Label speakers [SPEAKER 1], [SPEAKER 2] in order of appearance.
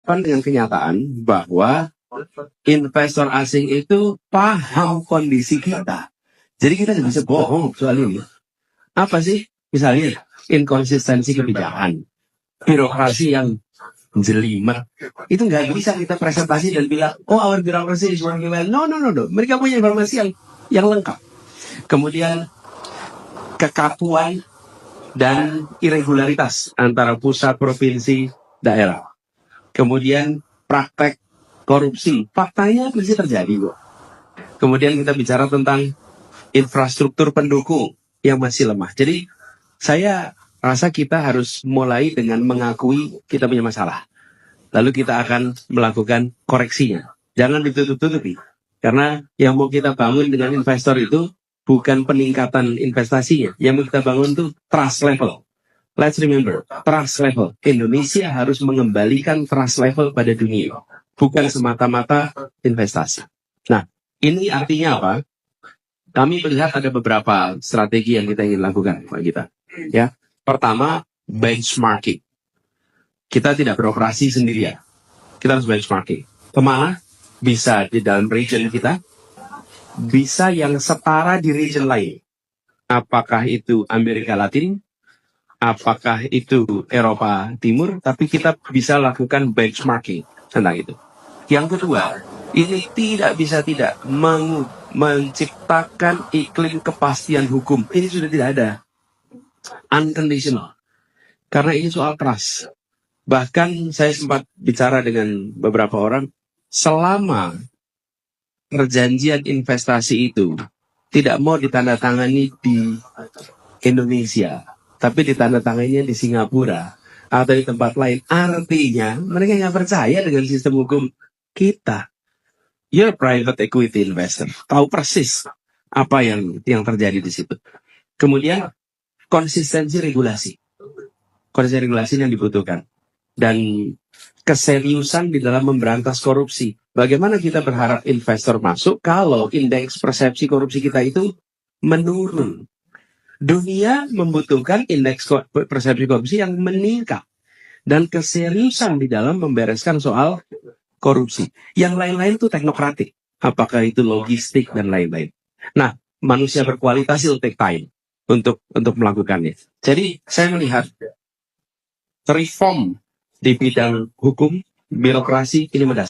[SPEAKER 1] dengan kenyataan bahwa investor asing itu paham kondisi kita. Jadi kita tidak bisa bohong soal ini. Apa sih? Misalnya, inkonsistensi kebijakan, birokrasi yang jelimet. Itu nggak bisa kita presentasi dan bilang, oh our bureaucracy is working well. No. Mereka punya informasi yang lengkap. Kemudian, kekakuan dan irregularitas antara pusat, provinsi, daerah. Kemudian praktek korupsi, faktanya masih terjadi kok. Kemudian kita bicara tentang infrastruktur pendukung yang masih lemah. Jadi saya rasa kita harus mulai dengan mengakui kita punya masalah. Lalu kita akan melakukan koreksinya. Jangan ditutup-tutupi. Karena yang mau kita bangun dengan investor itu bukan peningkatan investasinya. Yang mau kita bangun itu trust level. Let's remember, trust level. Indonesia harus mengembalikan trust level pada dunia. Bukan semata-mata investasi. Nah, ini artinya apa? Kami melihat ada beberapa strategi yang kita ingin lakukan, Pak Gita. Ya, pertama, benchmarking. Kita tidak beroperasi sendirian. Kita harus benchmarking. Kemana? Bisa di dalam region kita, bisa yang setara di region lain. Apakah itu Amerika Latin, apakah itu Eropa Timur, tapi kita bisa lakukan benchmarking tentang itu. Yang kedua, ini tidak bisa tidak menciptakan iklim kepastian hukum. Ini sudah tidak ada. Unconditional. Karena ini soal trust. Bahkan saya sempat bicara dengan beberapa orang, selama perjanjian investasi itu tidak mau ditandatangani di Indonesia, tapi ditandatanganinya di Singapura atau di tempat lain, artinya mereka nggak percaya dengan sistem hukum kita. You're a private equity investor, tahu persis apa yang terjadi di situ. Kemudian konsistensi regulasi yang dibutuhkan, dan keseriusan di dalam memberantas korupsi. Bagaimana kita berharap investor masuk kalau indeks persepsi korupsi kita itu menurun? Dunia membutuhkan indeks persepsi korupsi yang meningkat dan keseriusan di dalam membereskan soal korupsi. Yang lain-lain itu teknokratik. Apakah itu logistik dan lain-lain. Nah, manusia berkualitas itu take time untuk melakukannya. Jadi saya melihat reform di bidang hukum, birokrasi ini mendasar.